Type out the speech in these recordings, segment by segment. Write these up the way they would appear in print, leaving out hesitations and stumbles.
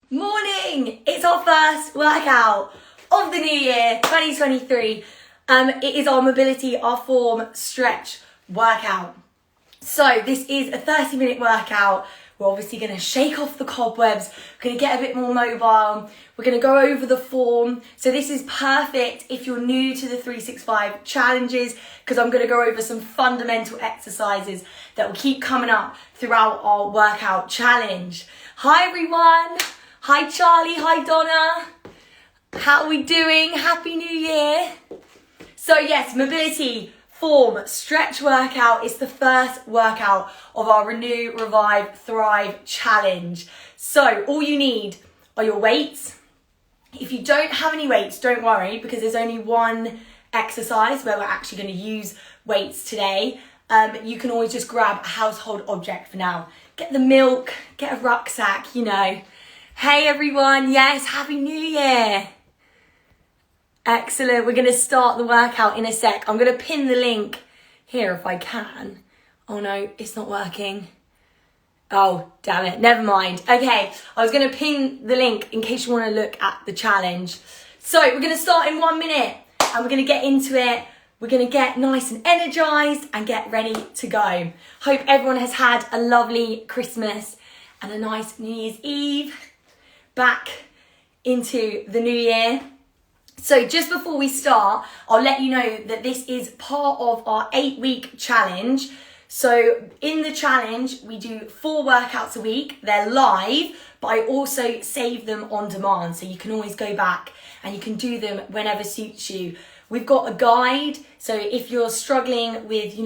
Morning! It's our first workout of the new year, 2023. It is our mobility, our form stretch workout. So this is a 30-minute workout. We're obviously going to shake off the cobwebs. We're going to get a bit more mobile. We're going to go over the form. So this is perfect if you're new to the 365 challenges, because I'm going to go over some fundamental exercises that will keep coming up throughout our workout challenge. Hi everyone. Hi Charlie. Hi Donna. How are we doing? Happy New Year. So yes, mobility, form, stretch workout is the first workout of our Renew, Revive, Thrive challenge. So all you need are your weights. If you don't have any weights, don't worry, because there's only one exercise where we're actually going to use weights today. You can always just grab a household object for now. Get the milk, get a rucksack, you know. Hey everyone, yes, Happy New Year. Excellent, we're going to start the workout in a sec. I'm going to pin the link here if I can. Oh no, it's not working. Oh, damn it, never mind. Okay, I was going to pin the link in case you want to look at the challenge. So we're going to start in 1 minute and we're going to get into it. We're going to get nice and energized and get ready to go. Hope everyone has had a lovely Christmas and a nice New Year's Eve. Back into the new year. So just before we start, I'll let you know that this is part of our 8-week challenge. So in the challenge, we do 4 workouts a week. They're live, but I also save them on demand. So you can always go back and you can do them whenever suits you. We've got a guide. So if you're struggling with,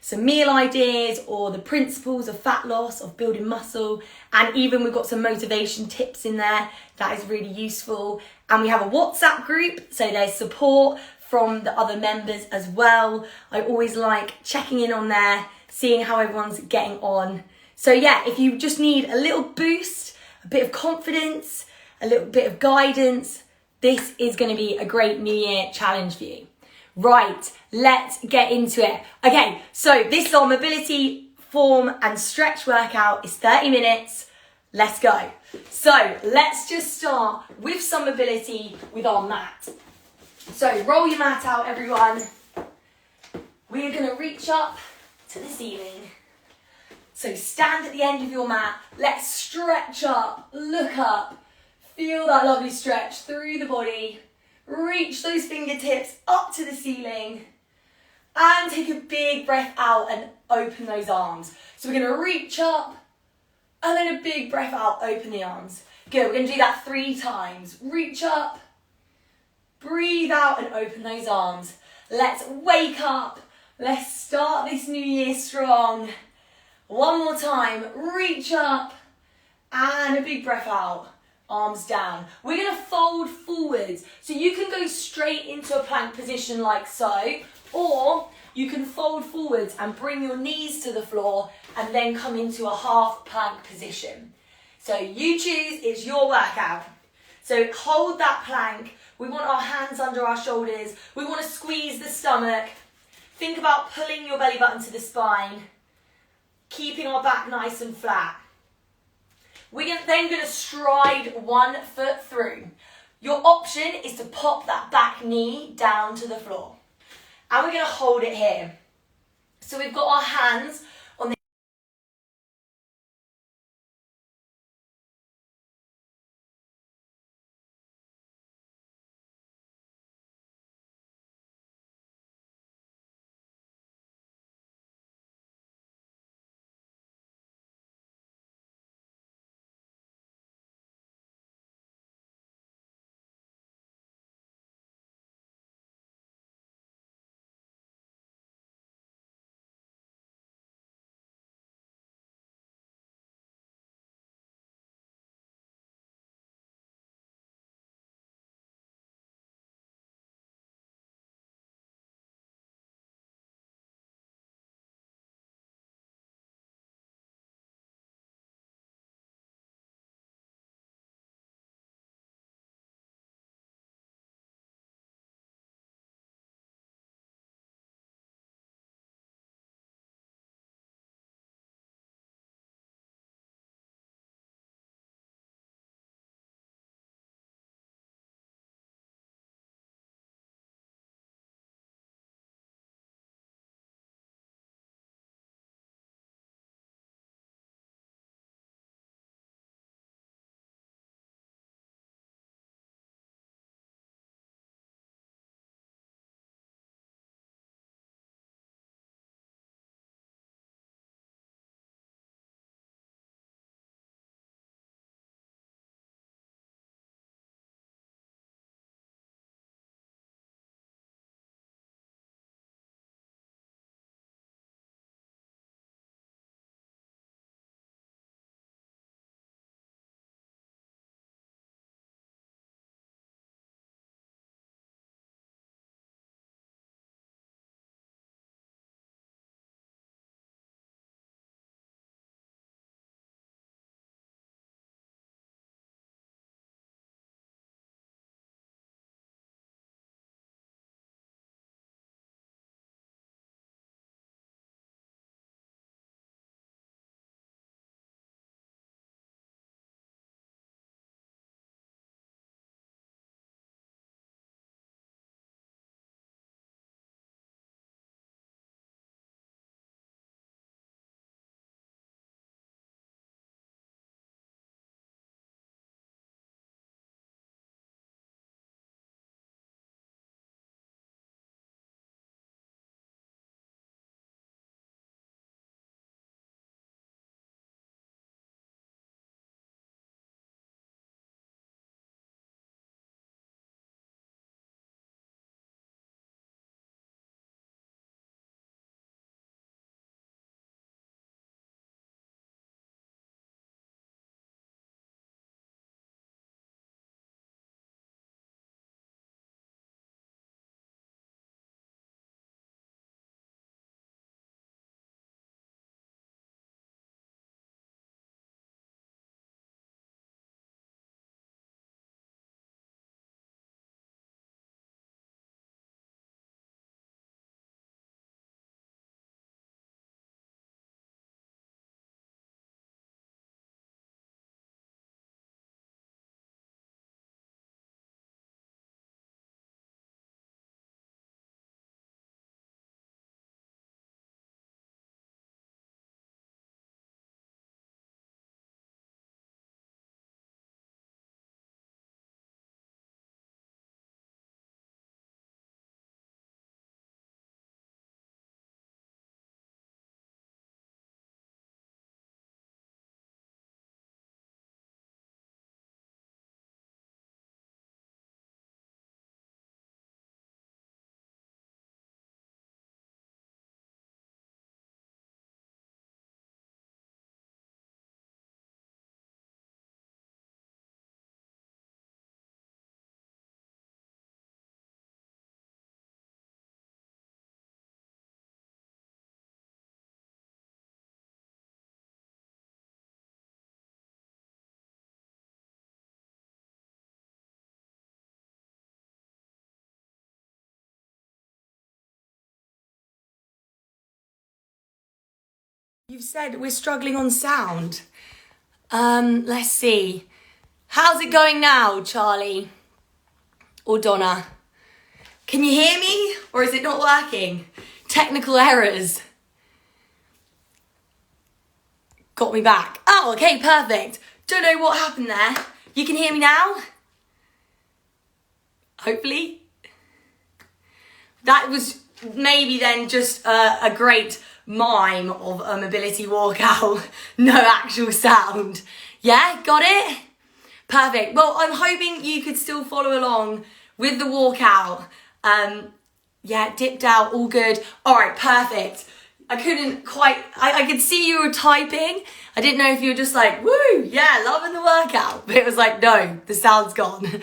some meal ideas or the principles of fat loss, of building muscle, and even we've got some motivation tips in there, that is really useful. And we have a WhatsApp group, so there's support from the other members as well. I always like checking in on there, seeing how everyone's getting on. So yeah, if you just need a little boost, a bit of confidence, a little bit of guidance, this is going to be a great New Year challenge for you. Right, let's get into it. Okay, so this is our mobility, form and stretch workout. It's 30 minutes. Let's go. So let's just start with some mobility with our mat. So roll your mat out, everyone. We're going to reach up to the ceiling. So stand at the end of your mat. Let's stretch up, look up. Feel that lovely stretch through the body. Reach those fingertips up to the ceiling. And take a big breath out and open those arms. So we're going to reach up and then a big breath out, open the arms. Good, we're going to do that 3 times. Reach up, breathe out and open those arms. Let's wake up. Let's start this new year strong. One more time. Reach up and a big breath out. Arms down. We're going to fold forwards. So you can go straight into a plank position like so, or you can fold forwards and bring your knees to the floor and then come into a half plank position. So you choose, it's your workout. So hold that plank. We want our hands under our shoulders. We want to squeeze the stomach. Think about pulling your belly button to the spine, keeping our back nice and flat. We're then going to stride 1 foot through. Your option is to pop that back knee down to the floor. And we're going to hold it here. So we've got our hands on the You've said we're struggling on sound. Let's see. How's it going now, Charlie? Or Donna? Can you hear me? Or is it not working? Technical errors. Got me back. Oh, okay, perfect. Don't know what happened there. You can hear me now? Hopefully. That was maybe then just a great mime of a mobility walkout. No actual sound. Yeah, got it? Perfect. Well, I'm hoping you could still follow along with the walkout. Yeah, dipped out, all good. All right, perfect. I couldn't quite, I could see you were typing. I didn't know if you were just like, woo, yeah, loving the workout. But it was like, no, the sound's gone.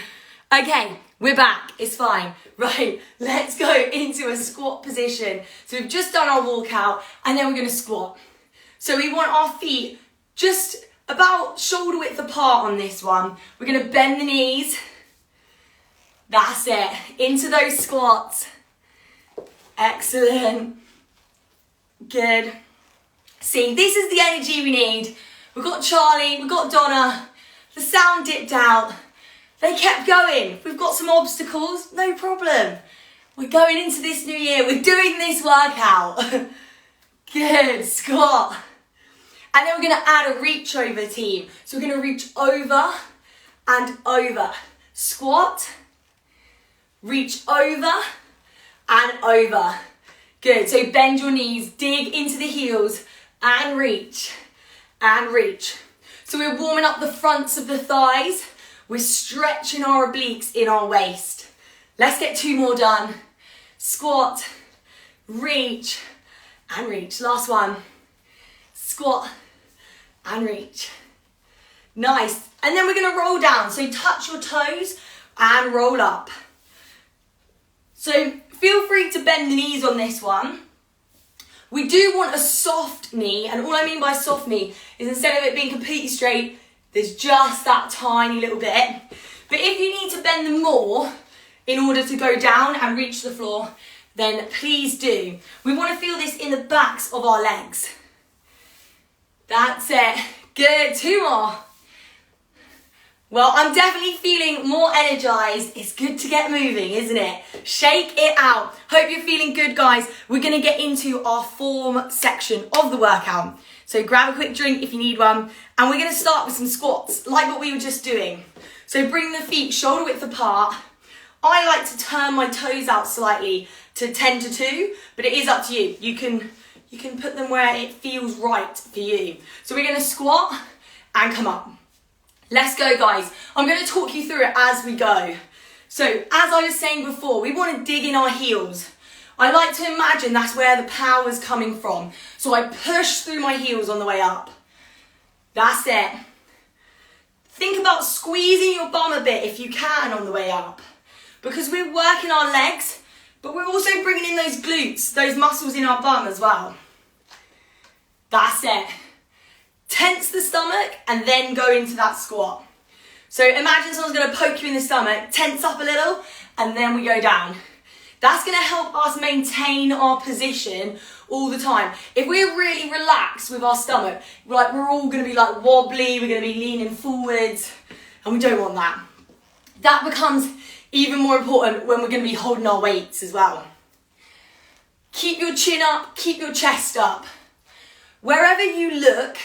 Okay, we're back, it's fine. Right, let's go into a squat position. So we've just done our walkout and then we're gonna squat. So we want our feet just about shoulder width apart on this one. We're gonna bend the knees. That's it, into those squats. Excellent. Good. See, this is the energy we need. We've got Charlie, we've got Donna. The sound dipped out. They kept going. We've got some obstacles, no problem. We're going into this new year. We're doing this workout. Good, squat. And then we're gonna add a reach over, team. So we're gonna reach over and over. Squat, reach over and over. Good, so bend your knees, dig into the heels and reach and reach. So we're warming up the fronts of the thighs. We're stretching our obliques in our waist. Let's get 2 more done. Squat, reach and reach. Last one. Squat and reach. Nice. And then we're gonna roll down. So touch your toes and roll up. So feel free to bend the knees on this one. We do want a soft knee, and all I mean by soft knee is instead of it being completely straight, there's just that tiny little bit. But if you need to bend them more in order to go down and reach the floor, then please do. We want to feel this in the backs of our legs. That's it. Good, 2 more. Well, I'm definitely feeling more energized. It's good to get moving, isn't it? Shake it out. Hope you're feeling good, guys. We're gonna get into our form section of the workout. So grab a quick drink if you need one. And we're gonna start with some squats, like what we were just doing. So bring the feet shoulder width apart. I like to turn my toes out slightly to 10 to 2, but it is up to you. You can put them where it feels right for you. So we're gonna squat and come up. Let's go, guys. I'm going to talk you through it as we go. So, as I was saying before, we want to dig in our heels. I like to imagine that's where the power's coming from. So I push through my heels on the way up. That's it. Think about squeezing your bum a bit if you can on the way up. Because we're working our legs, but we're also bringing in those glutes, those muscles in our bum as well. That's it. Tense the stomach and then go into that squat. So imagine someone's going to poke you in the stomach, tense up a little, and then we go down. That's going to help us maintain our position all the time. If we're really relaxed with our stomach, we're all going to be like wobbly, we're going to be leaning forwards, and we don't want that. That becomes even more important when we're going to be holding our weights as well. Keep your chin up, keep your chest up. Wherever you look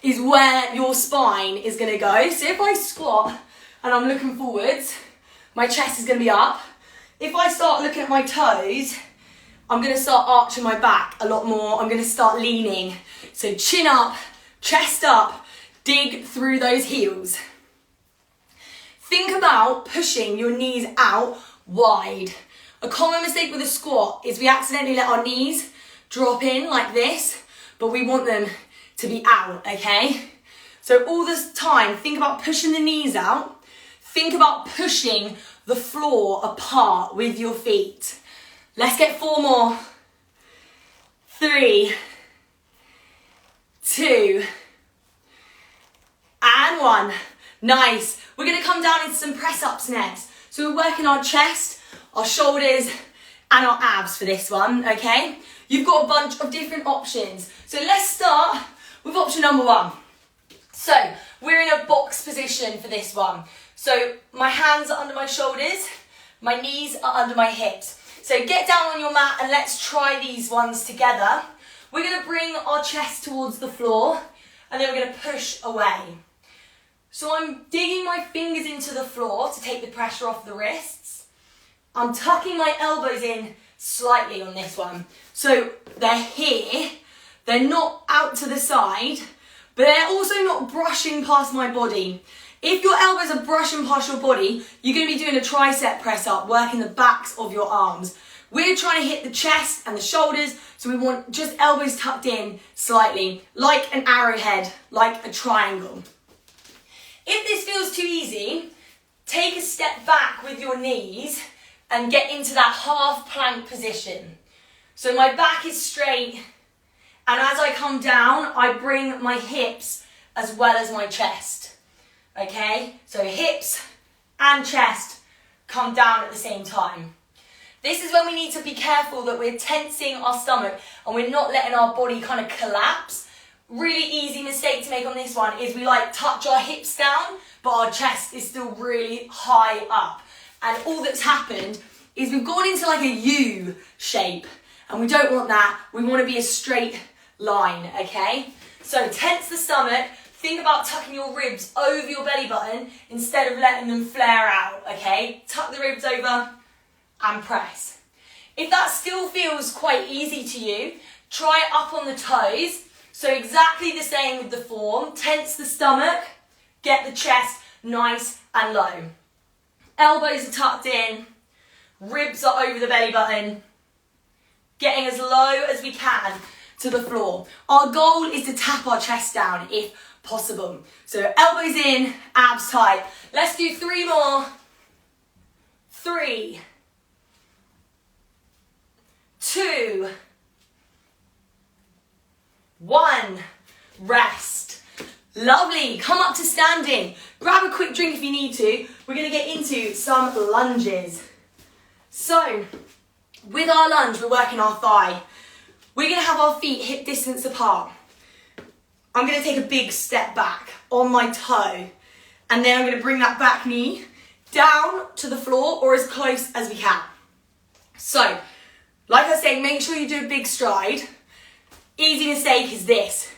is where your spine is going to go. So if I squat and I'm looking forwards, my chest is going to be up. If I start looking at my toes, I'm going to start arching my back a lot more. I'm going to start leaning. So chin up, chest up, dig through those heels. Think about pushing your knees out wide. A common mistake with a squat is we accidentally let our knees drop in like this, but we want them to be out, okay? So all this time, think about pushing the knees out. Think about pushing the floor apart with your feet. Let's get 4 more. 3, 2, and 1. Nice. We're gonna come down into some press ups next. So we're working our chest, our shoulders, and our abs for this one, okay? You've got a bunch of different options. So let's start with option number 1. So we're in a box position for this one. So my hands are under my shoulders, my knees are under my hips. So get down on your mat and let's try these ones together. We're going to bring our chest towards the floor and then we're going to push away. So I'm digging my fingers into the floor to take the pressure off the wrists. I'm tucking my elbows in slightly on this one. So they're here, they're not out to the side, but they're also not brushing past my body. If your elbows are brushing past your body, you're going to be doing a tricep press up, working the backs of your arms. We're trying to hit the chest and the shoulders, so we want just elbows tucked in slightly, like an arrowhead, like a triangle. If this feels too easy, take a step back with your knees and get into that half plank position. So my back is straight, and as I come down, I bring my hips as well as my chest. Okay, so hips and chest come down at the same time. This is when we need to be careful that we're tensing our stomach and we're not letting our body kind of collapse. Really easy mistake to make on this one is we like touch our hips down, but our chest is still really high up. And all that's happened is we've gone into like a U shape, and we don't want that. We want to be a straight line, okay? So tense the stomach. Think about tucking your ribs over your belly button instead of letting them flare out, okay? Tuck the ribs over and press. If that still feels quite easy to you, try it up on the toes. So exactly the same with the form. Tense the stomach, get the chest nice and low. Elbows are tucked in, ribs are over the belly button, getting as low as we can to the floor. Our goal is to tap our chest down if possible. So elbows in, abs tight. Let's do 3 more. 3, 2, 1, rest. Lovely, come up to standing. Grab a quick drink if you need to. We're gonna get into some lunges. So, with our lunge, we're working our thigh. We're gonna have our feet hip distance apart. I'm gonna take a big step back on my toe, and then I'm gonna bring that back knee down to the floor or as close as we can. So, like I say, make sure you do a big stride. Easy mistake is this,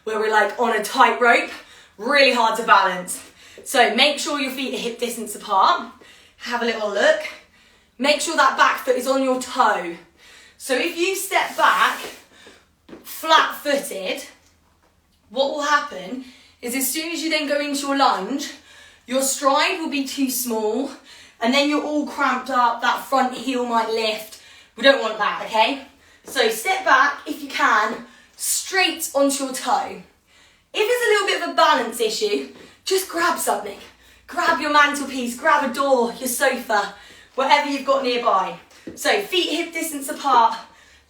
where we're like on a tightrope, really hard to balance. So make sure your feet are hip distance apart. Have a little look. Make sure that back foot is on your toe. So if you step back, flat-footed, what will happen is as soon as you then go into your lunge, your stride will be too small, and then you're all cramped up, that front heel might lift. We don't want that, okay? So step back, if you can, straight onto your toe. If it's a little bit of a balance issue, just grab something. Grab your mantelpiece, grab a door, your sofa, whatever you've got nearby. So feet hip distance apart.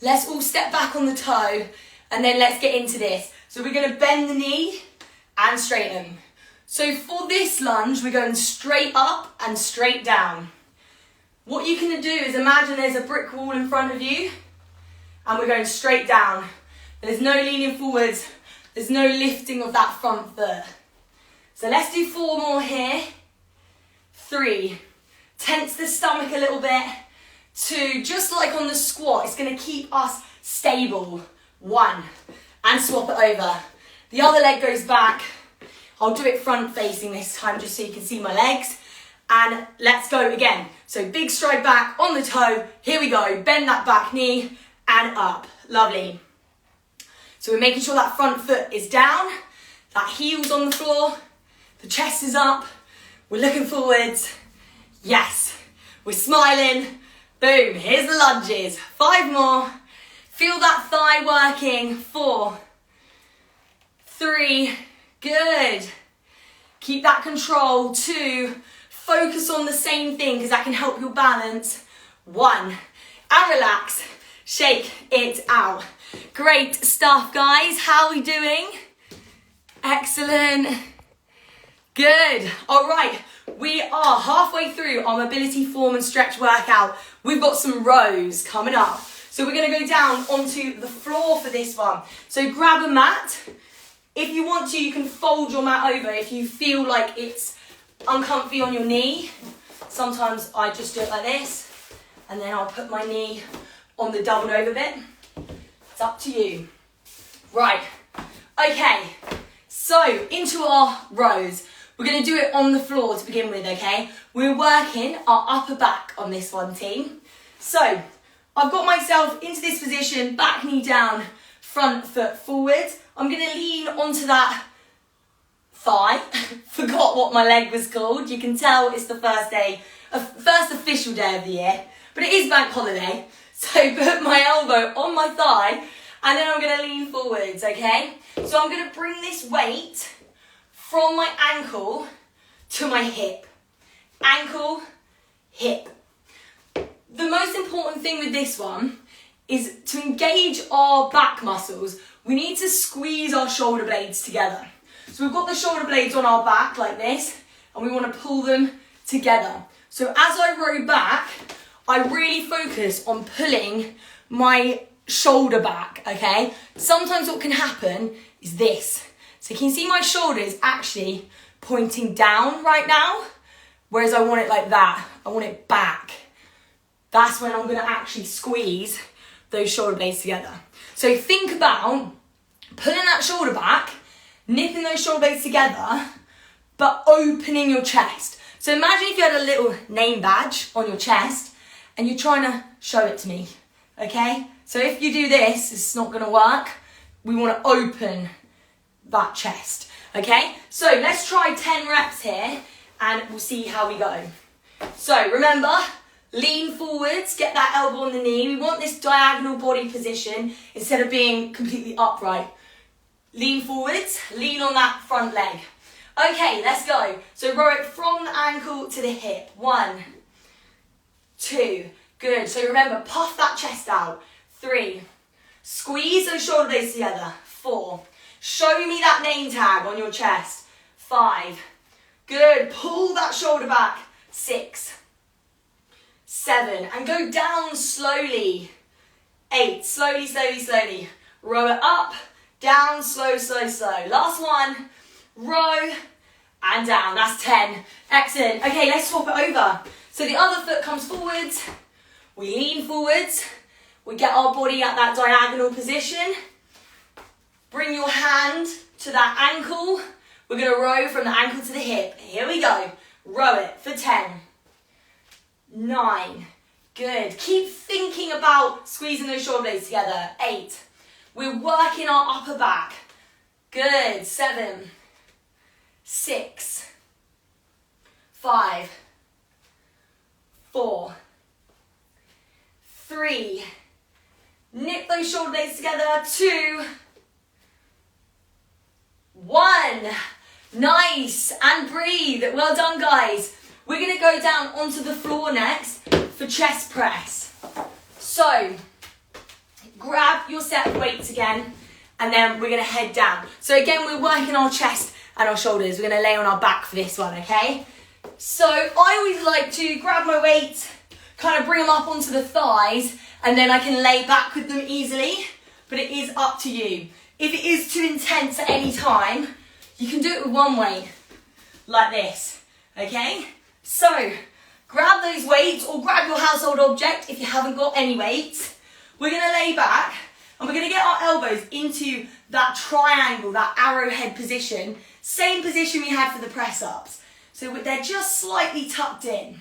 Let's all step back on the toe, and then let's get into this. So we're gonna bend the knee and straighten. So for this lunge, we're going straight up and straight down. What you can do is imagine there's a brick wall in front of you, and we're going straight down. There's no leaning forwards, there's no lifting of that front foot. So let's do 4 more here. 3, tense the stomach a little bit. 2, just like on the squat, it's gonna keep us stable. 1, and swap it over. The other leg goes back. I'll do it front facing this time just so you can see my legs. And let's go again. So big stride back on the toe. Here we go. Bend that back knee and up. Lovely. So we're making sure that front foot is down, that heel's on the floor, the chest is up, we're looking forwards. Yes, we're smiling. Boom, here's the lunges. 5 more. Feel that thigh working. 4, 3, good. Keep that control. 2, focus on the same thing because that can help your balance. 1, and relax. Shake it out. Great stuff, guys. How are we doing? Excellent. Good. All right. We are halfway through our mobility form and stretch workout. We've got some rows coming up. So we're going to go down onto the floor for this one. So grab a mat. If you want to, you can fold your mat over if you feel like it's uncomfy on your knee. Sometimes I just do it like this, and then I'll put my knee on the doubled over bit. It's up to you. Right, okay, so into our rows. We're going to do it on the floor to begin with, okay? We're working our upper back on this one, team. So, I've got myself into this position, back knee down, front foot forward. I'm going to lean onto that thigh. Forgot what my leg was called. You can tell it's the first official day of the year, but it is bank holiday. So put my elbow on my thigh, and then I'm going to lean forwards, okay? So I'm going to bring this weight from my ankle to my hip. Ankle, hip. The most important thing with this one is to engage our back muscles. We need to squeeze our shoulder blades together. So we've got the shoulder blades on our back like this, and we want to pull them together. So as I row back, I really focus on pulling my shoulder back, okay? Sometimes what can happen is this. So you can see my shoulder is actually pointing down right now, whereas I want it like that. I want it back. That's when I'm going to actually squeeze those shoulder blades together. So think about pulling that shoulder back, nipping those shoulder blades together, but opening your chest. So imagine if you had a little name badge on your chest and you're trying to show it to me, okay? So if you do this, it's not going to work. We want to open that chest, okay? So let's try 10 reps here and we'll see how we go. So remember, lean forwards, get that elbow on the knee. We want this diagonal body position instead of being completely upright. Lean forwards, lean on that front leg. Okay, let's go. So row it from the ankle to the hip. 1, 2, good. So remember, puff that chest out. 3, squeeze those shoulder blades together. 4, show me that name tag on your chest. 5, good. Pull that shoulder back. 6, 7, and go down slowly. 8, slowly, slowly, slowly. Row it up, down, slow, slow, slow. Last one, row, and down. That's 10. Excellent. Okay, let's swap it over. So the other foot comes forwards. We lean forwards. We get our body at that diagonal position. Bring your hand to that ankle. We're going to row from the ankle to the hip. Here we go. Row it for 10. 9. Good. Keep thinking about squeezing those shoulder blades together. 8. We're working our upper back. Good. 7. 6. 5. 4. 3. Nip those shoulder blades together. 2. 1. Nice. And breathe. Well done, guys. We're going to go down onto the floor next for chest press. So, grab your set of weights again, and then we're going to head down. So again, we're working our chest and our shoulders. We're going to lay on our back for this one, okay? So I always like to grab my weights, kind of bring them up onto the thighs, and then I can lay back with them easily, but it is up to you. If it is too intense at any time, you can do it with one weight, like this, okay? So, grab those weights or grab your household object if you haven't got any weights. We're going to lay back and we're going to get our elbows into that triangle, that arrowhead position. Same position we had for the press-ups. So they're just slightly tucked in.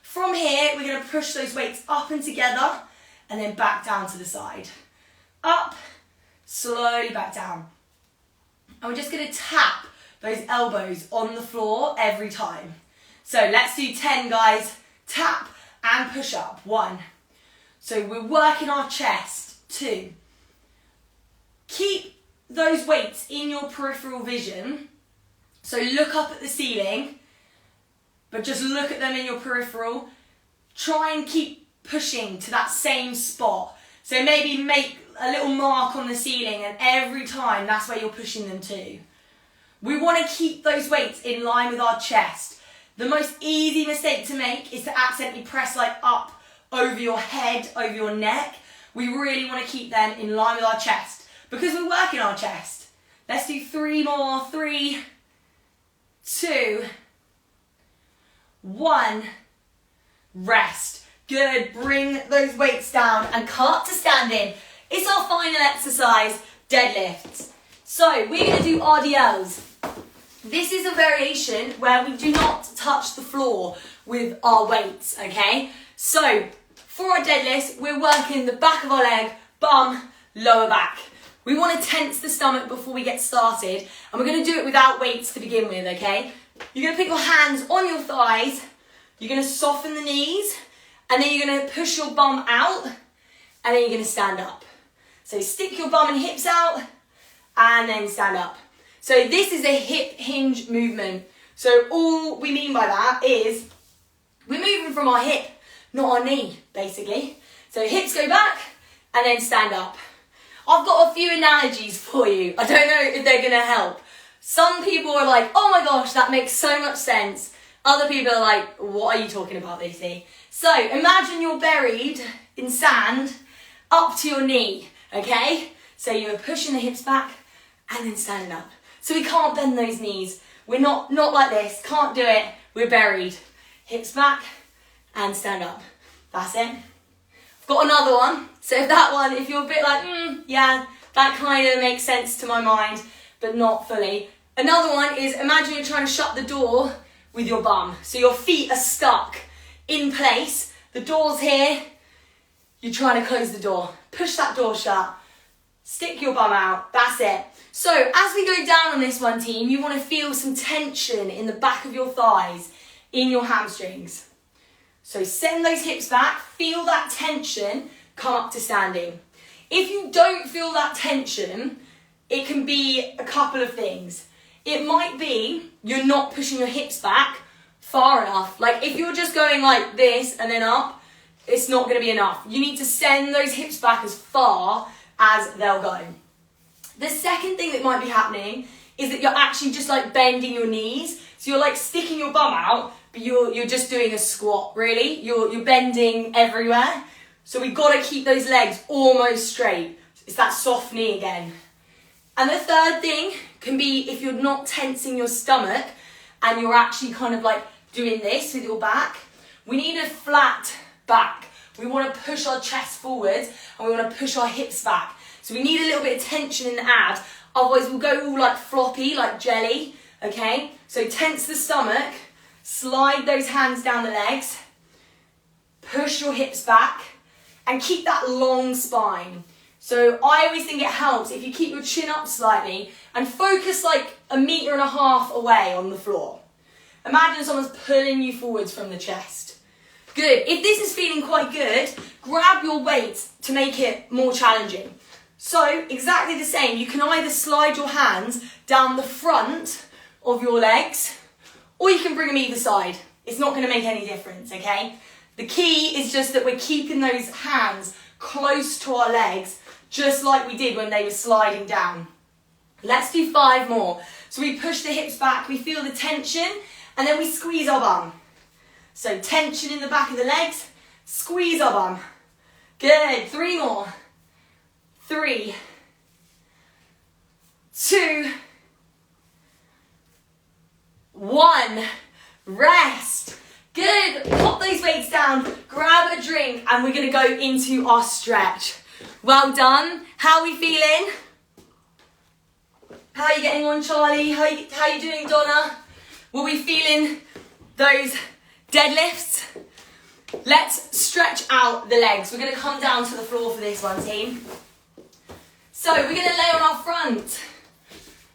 From here, we're going to push those weights up and together and then back down to the side. Up, slowly back down. And we're just going to tap those elbows on the floor every time. So let's do 10, guys. Tap and push up. 1. So we're working our chest. 2. Keep those weights in your peripheral vision. So look up at the ceiling, but just look at them in your peripheral. Try and keep pushing to that same spot. So maybe make a little mark on the ceiling, and every time that's where you're pushing them to. We want to keep those weights in line with our chest. The most easy mistake to make is to accidentally press like up over your head, over your neck. We really want to keep them in line with our chest because we're working our chest. Let's do 3 more. 3, 2, 1. Rest. Good. Bring those weights down and come up to standing. It's our final exercise, deadlifts. So we're going to do RDLs. This is a variation where we do not touch the floor with our weights, okay? So for our deadlifts, we're working the back of our leg, bum, lower back. We want to tense the stomach before we get started, and we're going to do it without weights to begin with, okay? You're going to put your hands on your thighs, you're going to soften the knees, and then you're going to push your bum out, and then you're going to stand up. So stick your bum and hips out, and then stand up. So this is a hip hinge movement. So all we mean by that is we're moving from our hip, not our knee, basically. So hips go back, and then stand up. I've got a few analogies for you. I don't know if they're going to help. Some people are like, oh my gosh, that makes so much sense. Other people are like, what are you talking about, Lucy? So imagine you're buried in sand up to your knee, okay? So you're pushing the hips back and then standing up. So we can't bend those knees. We're not like this, can't do it. We're buried. Hips back and stand up. That's it. Got another one. So if you're a bit like, yeah, that kind of makes sense to my mind, but not fully. Another one is, imagine you're trying to shut the door with your bum. So your feet are stuck in place. The door's here. You're trying to close the door. Push that door shut. Stick your bum out. That's it. So as we go down on this one, team, you want to feel some tension in the back of your thighs, in your hamstrings. So send those hips back, feel that tension, come up to standing. If you don't feel that tension, it can be a couple of things. It might be you're not pushing your hips back far enough. Like if you're just going like this and then up, it's not going to be enough. You need to send those hips back as far as they'll go. The second thing that might be happening is that you're actually just like bending your knees. So you're like sticking your bum out, but you're just doing a squat, really. You're bending everywhere. So we've got to keep those legs almost straight. It's that soft knee again. And the third thing can be if you're not tensing your stomach and you're actually kind of like doing this with your back, we need a flat back. We want to push our chest forwards and we want to push our hips back. So we need a little bit of tension in the abs. Otherwise we'll go all like floppy, like jelly, okay? So tense the stomach, slide those hands down the legs, push your hips back, and keep that long spine. So I always think it helps if you keep your chin up slightly and focus like 1.5 meters away on the floor. Imagine someone's pulling you forwards from the chest. Good. If this is feeling quite good, grab your weights to make it more challenging. So exactly the same, you can either slide your hands down the front of your legs or you can bring them either side. It's not going to make any difference, okay? The key is just that we're keeping those hands close to our legs, just like we did when they were sliding down. Let's do 5 more. So we push the hips back, we feel the tension, and then we squeeze our bum. So tension in the back of the legs, squeeze our bum. Good, 3 more. 3, 2, 1. Rest. Good. Pop those weights down, grab a drink, and we're going to go into our stretch. Well done. How are we feeling? How are you getting on, Charlie? How are you doing, Donna? Were we feeling those deadlifts? Let's stretch out the legs. We're going to come down to the floor for this one, team. So we're going to lay on our front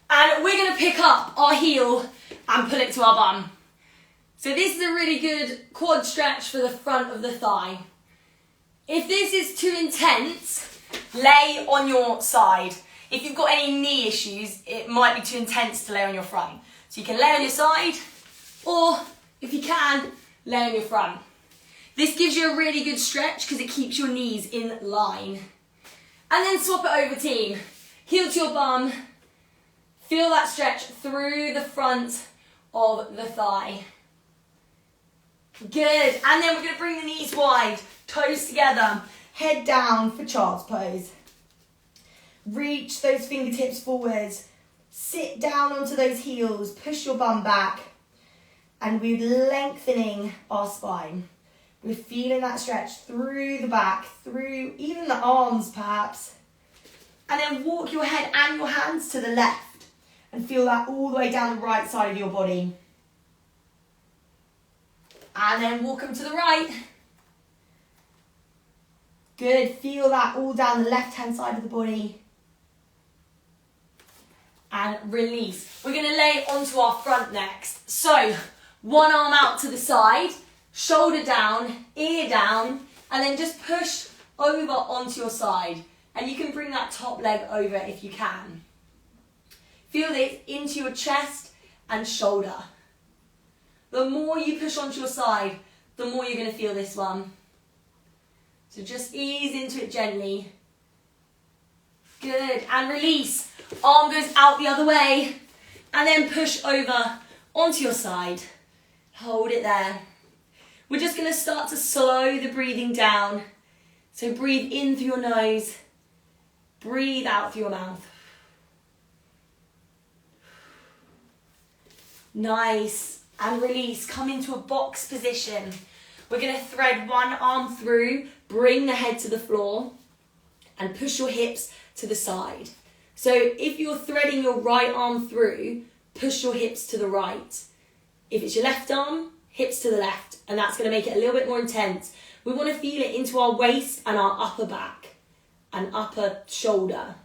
and we're going to pick up our heel and pull it to our bum. So this is a really good quad stretch for the front of the thigh. If this is too intense, lay on your side. If you've got any knee issues, it might be too intense to lay on your front. So you can lay on your side, or if you can, lay on your front. This gives you a really good stretch because it keeps your knees in line. And then swap it over, team. Heel to your bum. Feel that stretch through the front of the thigh. Good. And then we're going to bring the knees wide, toes together, head down for child's pose. Reach those fingertips forwards. Sit down onto those heels, push your bum back, and we're lengthening our spine. We're feeling that stretch through the back, through even the arms perhaps. And then walk your head and your hands to the left and feel that all the way down the right side of your body. And then walk them to the right. Good, feel that all down the left-hand side of the body. And release. We're going to lay onto our front next. So, one arm out to the side, shoulder down, ear down, and then just push over onto your side. And you can bring that top leg over if you can. Feel this into your chest and shoulder. The more you push onto your side, the more you're going to feel this one. So just ease into it gently. Good, and release. Arm goes out the other way, and then push over onto your side. Hold it there. We're just going to start to slow the breathing down. So breathe in through your nose, breathe out through your mouth. Nice, and release. Come into a box position. We're going to thread one arm through, bring the head to the floor, and push your hips to the side. So if you're threading your right arm through, push your hips to the right. If it's your left arm, hips to the left, and that's going to make it a little bit more intense. We want to feel it into our waist and our upper back and upper shoulder.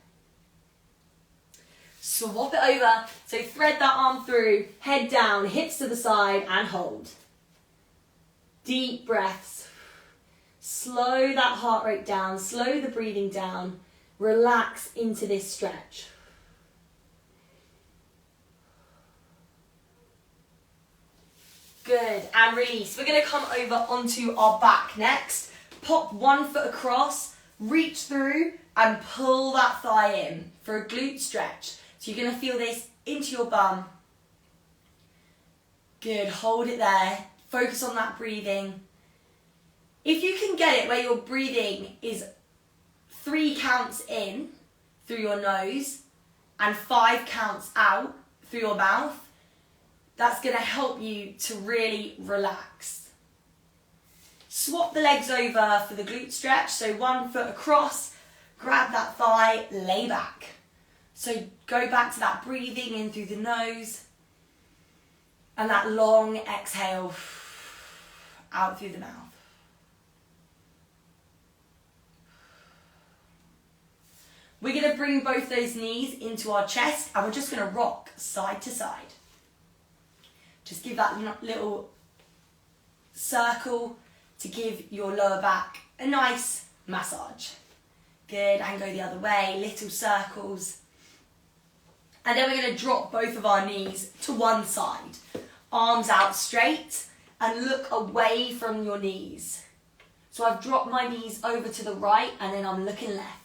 Swap it over. So thread that arm through, head down, hips to the side, and hold. Deep breaths. Slow that heart rate down, slow the breathing down. Relax into this stretch. Good, and release. We're going to come over onto our back next. Pop one foot across, reach through, and pull that thigh in for a glute stretch. So you're going to feel this into your bum. Good, hold it there. Focus on that breathing. If you can get it where your breathing is 3 counts in through your nose and 5 counts out through your mouth, that's going to help you to really relax. Swap the legs over for the glute stretch. So 1 foot across, grab that thigh, lay back. So go back to that breathing in through the nose and that long exhale out through the mouth. We're going to bring both those knees into our chest and we're just going to rock side to side. Just give that little circle to give your lower back a nice massage. Good, and go the other way, little circles. And then we're going to drop both of our knees to one side. Arms out straight and look away from your knees. So I've dropped my knees over to the right and then I'm looking left.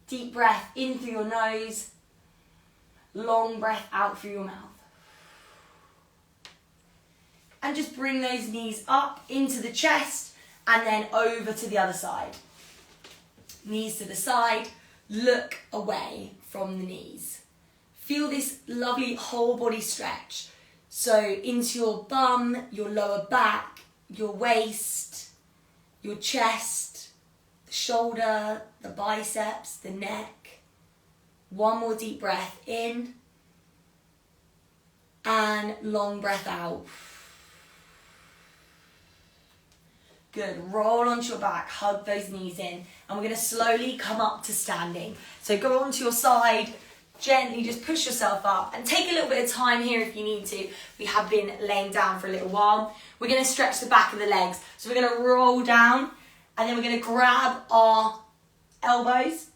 Deep breath in through your nose, long breath out through your mouth. And just bring those knees up into the chest and then over to the other side. Knees to the side, look away from the knees. Feel this lovely whole body stretch. So into your bum, your lower back, your waist, your chest, the shoulder, the biceps, the neck. One more deep breath in and long breath out. Good, roll onto your back, hug those knees in, and we're going to slowly come up to standing. So go onto your side, gently just push yourself up and take a little bit of time here if you need to. We have been laying down for a little while. We're going to stretch the back of the legs. So we're going to roll down and then we're going to grab our elbows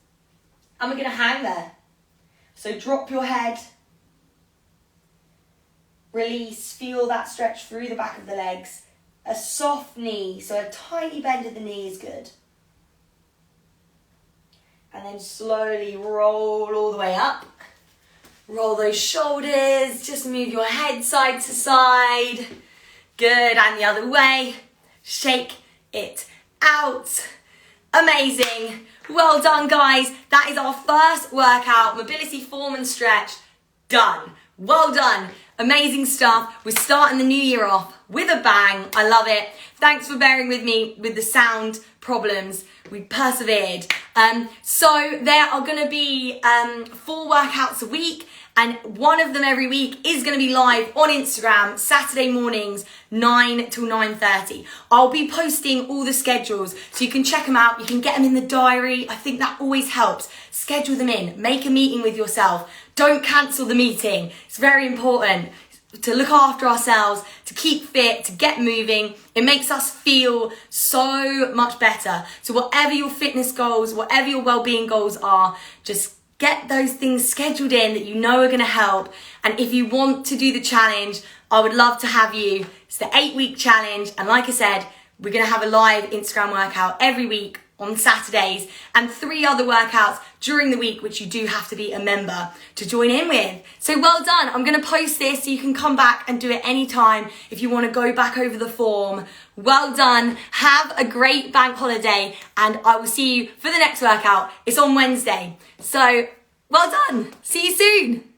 and we're going to hang there. So drop your head, release, feel that stretch through the back of the legs. A soft knee, so a tiny bend of the knee is good. And then slowly roll all the way up. Roll those shoulders, just move your head side to side. Good, and the other way. Shake it out. Amazing. Well done, guys. That is our first workout, mobility form and stretch, done. Well done. Amazing stuff. We're starting the new year off with a bang. I love it. Thanks for bearing with me with the sound problems. We persevered. So there are going to be 4 workouts a week, and one of them every week is going to be live on Instagram Saturday mornings 9 till 9:30. I'll be posting all the schedules so you can check them out. You can get them in the diary. I think that always helps. Schedule them in. Make a meeting with yourself. Don't cancel the meeting. It's very important to look after ourselves, to keep fit, to get moving. It makes us feel so much better. So whatever your fitness goals, whatever your well-being goals are, just get those things scheduled in that you know are going to help. And if you want to do the challenge, I would love to have you. It's the 8-week challenge. And like I said, we're going to have a live Instagram workout every week on Saturdays, and 3 other workouts during the week, which you do have to be a member to join in with. So well done. I'm going to post this so you can come back and do it anytime if you want to go back over the form. Well done. Have a great bank holiday, and I will see you for the next workout. It's on Wednesday. So well done. See you soon.